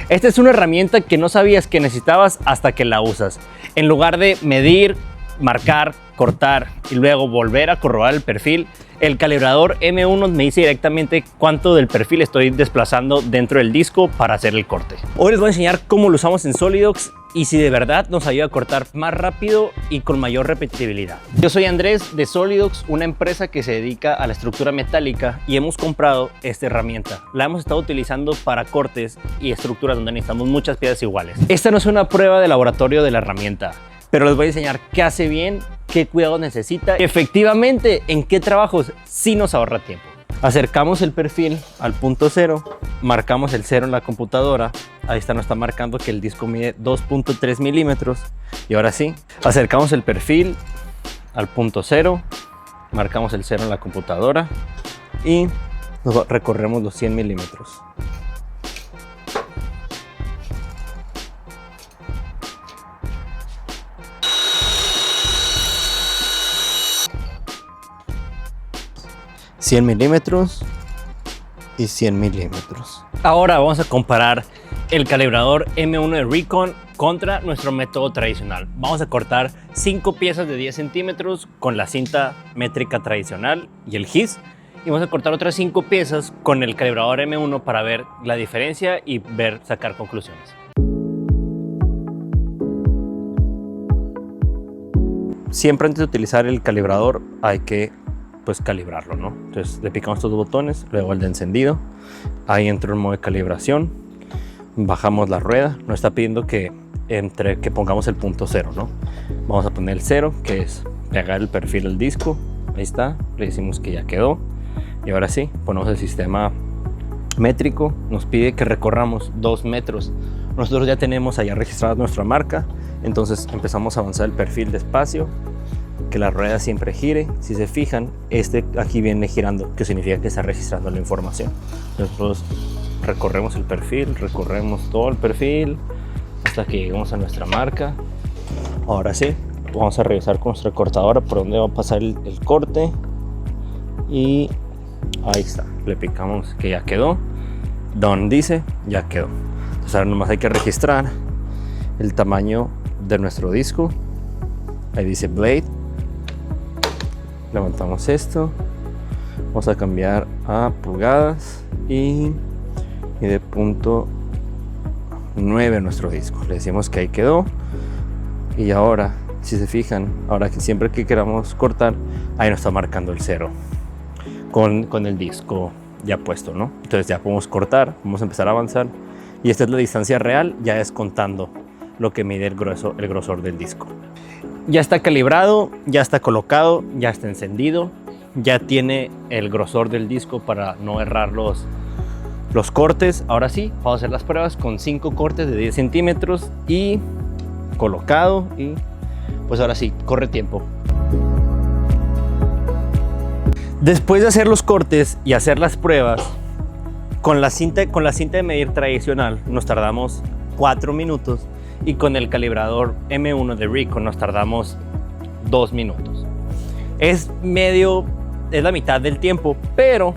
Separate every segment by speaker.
Speaker 1: Esta es una herramienta que no sabías que necesitabas hasta que la usas. En lugar de medir, marcar, cortar y luego volver a corroborar el perfil, el calibrador M1 me dice directamente cuánto del perfil estoy desplazando dentro del disco para hacer el corte. Hoy les voy a enseñar cómo lo usamos en Solidox y si de verdad nos ayuda a cortar más rápido y con mayor repetibilidad. Yo soy Andrés de Solidox, una empresa que se dedica a la estructura metálica, y hemos comprado esta herramienta. La hemos estado utilizando para cortes y estructuras donde necesitamos muchas piezas iguales. Esta no es una prueba de laboratorio de la herramienta, pero les voy a enseñar qué hace bien, qué cuidados necesita y efectivamente en qué trabajos sí nos ahorra tiempo. Acercamos el perfil al punto 0, marcamos el 0 en la computadora. Ahí está, nos está marcando que el disco mide 2.3 milímetros. Y ahora sí, acercamos el perfil al punto 0, marcamos el 0 en la computadora y recorremos los 100 milímetros. $100 milímetros y 100 milímetros. Ahora vamos a comparar el calibrador M1 de Recon contra nuestro método tradicional. Vamos a cortar 5 piezas de 10 centímetros con la cinta métrica tradicional y el GIS, y vamos a cortar otras 5 piezas con el calibrador M1 para ver la diferencia y sacar conclusiones. Siempre antes de utilizar el calibrador hay que calibrarlo, ¿no? Entonces le picamos estos dos botones, luego el de encendido, ahí entra un modo de calibración, bajamos la rueda, nos está pidiendo que pongamos el punto 0, ¿no? Vamos a poner el 0, que es pegar el perfil al disco, ahí está, le decimos que ya quedó, y ahora sí, ponemos el sistema métrico, nos pide que recorramos 2 metros, nosotros ya tenemos allá registrada nuestra marca, entonces empezamos a avanzar el perfil despacio, que la rueda siempre gire. Si se fijan, aquí viene girando, que significa que está registrando la información. Nosotros recorremos el perfil, recorremos todo el perfil hasta que llegamos a nuestra marca. Ahora sí, vamos a revisar con nuestra cortadora por dónde va a pasar el corte y ahí está, le picamos que ya quedó. Done dice, ya quedó. Entonces ahora nomás hay que registrar el tamaño de nuestro disco. Ahí dice Blade. Levantamos esto, vamos a cambiar a pulgadas y de punto 9 nuestro disco. Le decimos que ahí quedó, y ahora si se fijan, ahora que siempre que queramos cortar, ahí nos está marcando el 0 con el disco ya puesto, ¿no? Entonces ya podemos cortar, vamos a empezar a avanzar, y esta es la distancia real, ya descontando lo que mide el grosor del disco. Ya está calibrado, ya está colocado, ya está encendido, ya tiene el grosor del disco para no errar los cortes. Ahora sí, vamos a hacer las pruebas con 5 cortes de 10 centímetros y colocado, y pues ahora sí, corre tiempo. Después de hacer los cortes y hacer las pruebas, con la cinta de medir tradicional nos tardamos 4 minutos. Y con el calibrador M1 de Recon nos tardamos 2 minutos. Es la mitad del tiempo, pero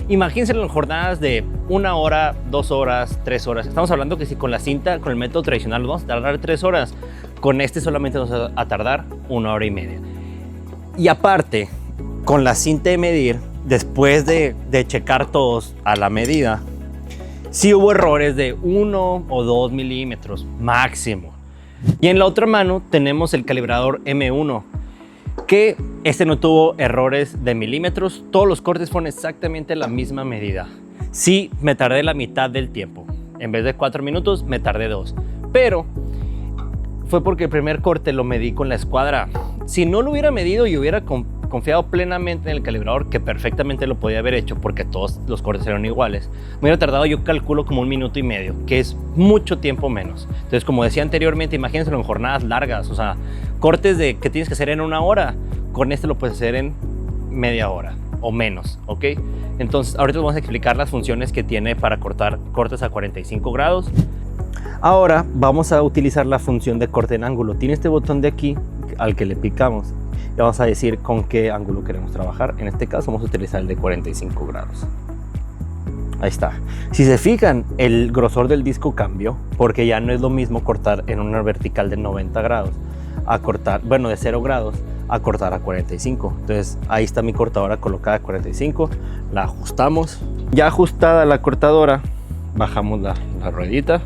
Speaker 1: imagínense en jornadas de 1 hora, 2 horas, 3 horas. Estamos hablando que si con la cinta, con el método tradicional, vamos a tardar 3 horas, con este solamente nos va a tardar 1 hora y media. Y aparte, con la cinta de medir, después de checar todos a la medida, sí hubo errores de 1 o 2 milímetros máximo. Y en la otra mano tenemos el calibrador M1, que no tuvo errores de milímetros. Todos los cortes fueron exactamente la misma medida. Sí, me tardé la mitad del tiempo. En vez de 4 minutos, me tardé 2. Pero fue porque el primer corte lo medí con la escuadra. Si no lo hubiera medido y hubiera confiado plenamente en el calibrador, que perfectamente lo podía haber hecho porque todos los cortes eran iguales, me hubiera tardado, yo calculo, como 1 minuto y medio, que es mucho tiempo menos. Entonces, como decía anteriormente, imagínenselo en jornadas largas, o sea, cortes que tienes que hacer en 1 hora, con lo puedes hacer en media hora o menos, ¿ok? Entonces, ahorita les vamos a explicar las funciones que tiene para cortar cortes a 45 grados. Ahora vamos a utilizar la función de corte en ángulo. Tiene este botón de aquí al que le picamos y vamos a decir con qué ángulo queremos trabajar. En este caso vamos a utilizar el de 45 grados. Ahí está. Si se fijan, el grosor del disco cambió, porque ya no es lo mismo cortar en una vertical de 90 grados a cortar, bueno, de 0 grados a cortar a 45. Entonces ahí está mi cortadora colocada a 45, la ajustamos. Ya ajustada la cortadora, bajamos la ruedita,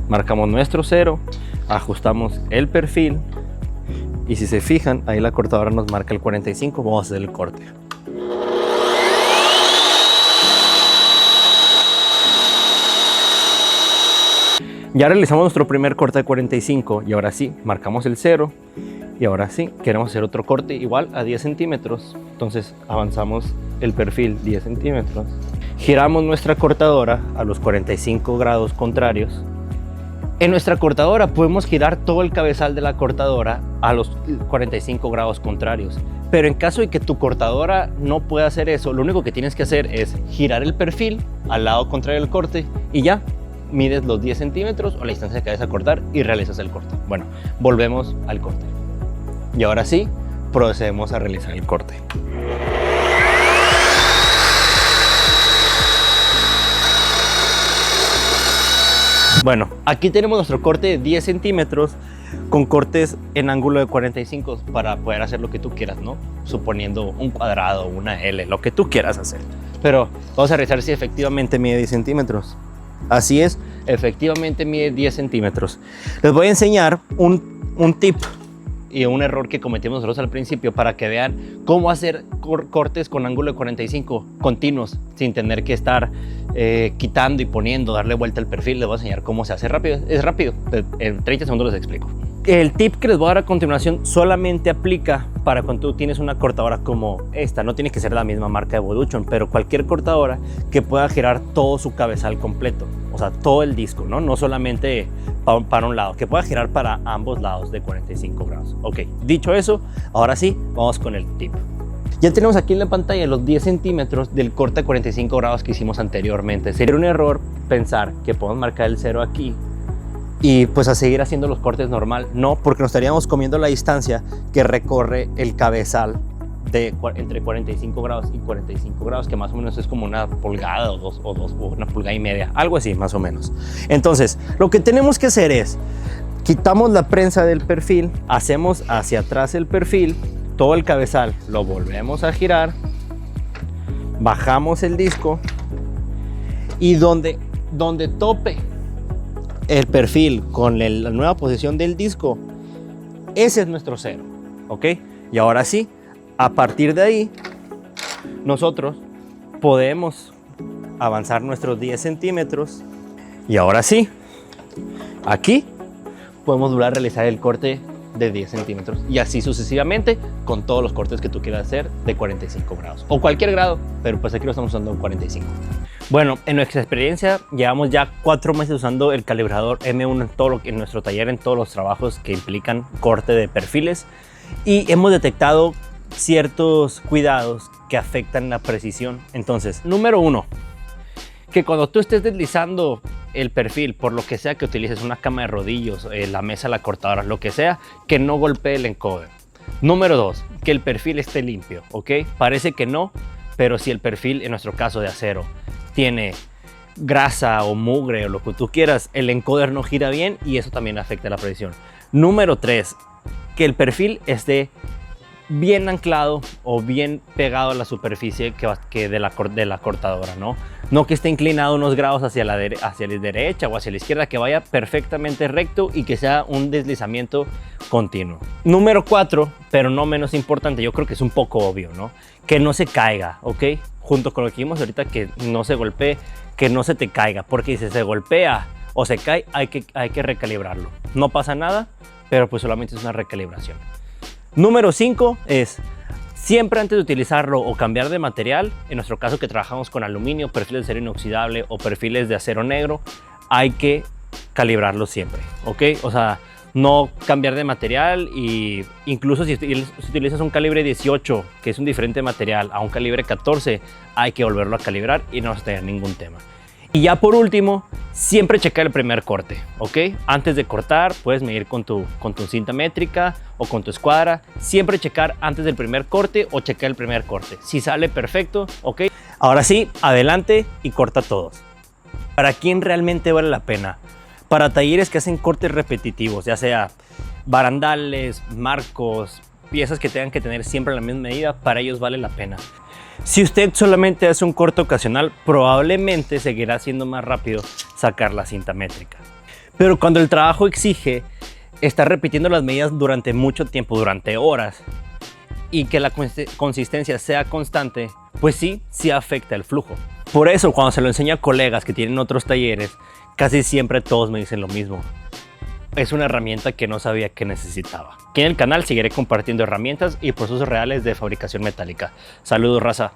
Speaker 1: marcamos nuestro 0, ajustamos el perfil y si se fijan, ahí la cortadora nos marca el 45, vamos a hacer el corte. Ya realizamos nuestro primer corte de 45 y ahora sí, marcamos el 0 y ahora sí, queremos hacer otro corte igual a 10 centímetros. Entonces avanzamos el perfil 10 centímetros. Giramos nuestra cortadora a los 45 grados contrarios. En nuestra cortadora podemos girar todo el cabezal de la cortadora a los 45 grados contrarios. Pero en caso de que tu cortadora no pueda hacer eso, lo único que tienes que hacer es girar el perfil al lado contrario del corte y ya. Mides los 10 centímetros o la distancia que vayas a cortar y realizas el corte. Bueno, volvemos al corte. Y ahora sí, procedemos a realizar el corte. Bueno, aquí tenemos nuestro corte de 10 centímetros con cortes en ángulo de 45 para poder hacer lo que tú quieras, ¿no? Suponiendo un cuadrado, una L, lo que tú quieras hacer. Pero vamos a revisar si efectivamente mide 10 centímetros. Así es, efectivamente mide 10 centímetros. Les voy a enseñar un tip y un error que cometimos nosotros al principio para que vean cómo hacer cortes con ángulo de 45 continuos sin tener que estar quitando y poniendo, darle vuelta al perfil. Les voy a enseñar cómo se hace rápido. Es rápido, en 30 segundos les explico. El tip que les voy a dar a continuación solamente aplica para cuando tú tienes una cortadora como esta. No tiene que ser la misma marca de Evolution, pero cualquier cortadora que pueda girar todo su cabezal completo, o sea, todo el disco, no solamente para un lado, que pueda girar para ambos lados de 45 grados. Ok, dicho eso, ahora sí, vamos con el tip. Ya tenemos aquí en la pantalla los 10 centímetros del corte de 45 grados que hicimos anteriormente. Sería un error pensar que podemos marcar el 0 aquí y pues a seguir haciendo los cortes normal. No, porque nos estaríamos comiendo la distancia que recorre el cabezal de entre 45 grados y 45 grados, que más o menos es como una pulgada o una pulgada y media, algo así más o menos. Entonces, lo que tenemos que hacer es, quitamos la prensa del perfil, hacemos hacia atrás el perfil, todo el cabezal lo volvemos a girar, bajamos el disco y donde tope el perfil con la nueva posición del disco, ese es nuestro 0, ¿ok? Y ahora sí, a partir de ahí, nosotros podemos avanzar nuestros 10 centímetros y ahora sí, aquí podemos volver a realizar el corte de 10 centímetros y así sucesivamente con todos los cortes que tú quieras hacer de 45 grados o cualquier grado, pero pues aquí lo estamos usando en 45. Bueno, en nuestra experiencia llevamos ya 4 meses usando el calibrador M1 en nuestro taller, en todos los trabajos que implican corte de perfiles, y hemos detectado ciertos cuidados que afectan la precisión. Entonces, número 1, que cuando tú estés deslizando el perfil, por lo que sea que utilices, una cama de rodillos, la mesa, la cortadora, lo que sea, que no golpee el encoder. Número 2, que el perfil esté limpio, ¿ok? Parece que no, pero si el perfil, en nuestro caso de acero, tiene grasa o mugre o lo que tú quieras, el encoder no gira bien y eso también afecta la precisión. Número 3, que el perfil esté bien anclado o bien pegado a la superficie de la cortadora, no que esté inclinado unos grados hacia la derecha o hacia la izquierda, que vaya perfectamente recto y que sea un deslizamiento continuo. Número 4, pero no menos importante, yo creo que es un poco obvio, que no se caiga, ¿ok? Junto con lo que vimos ahorita, que no se golpee, que no se te caiga, porque si se golpea o se cae, hay que recalibrarlo. No pasa nada, pero pues solamente es una recalibración. Número 5 es, siempre antes de utilizarlo o cambiar de material, en nuestro caso que trabajamos con aluminio, perfiles de acero inoxidable o perfiles de acero negro, hay que calibrarlo siempre, ¿ok? O sea, no cambiar de material, y incluso si utilizas un calibre 18, que es un diferente material, a un calibre 14, hay que volverlo a calibrar y no vas a tener ningún tema. Y ya por último, siempre checar el primer corte, ¿ok? Antes de cortar, puedes medir con tu cinta métrica o con tu escuadra. Siempre checar antes del primer corte o checar el primer corte. Si sale perfecto, ¿ok? Ahora sí, adelante y corta todos. ¿Para quién realmente vale la pena? Para talleres que hacen cortes repetitivos, ya sea barandales, marcos, piezas que tengan que tener siempre la misma medida, para ellos vale la pena. Si usted solamente hace un corte ocasional, probablemente seguirá siendo más rápido sacar la cinta métrica. Pero cuando el trabajo exige estar repitiendo las medidas durante mucho tiempo, durante horas, y que la consistencia sea constante, pues sí afecta el flujo. Por eso, cuando se lo enseño a colegas que tienen otros talleres, casi siempre todos me dicen lo mismo. Es una herramienta que no sabía que necesitaba. Aquí en el canal seguiré compartiendo herramientas y procesos reales de fabricación metálica. Saludos, raza.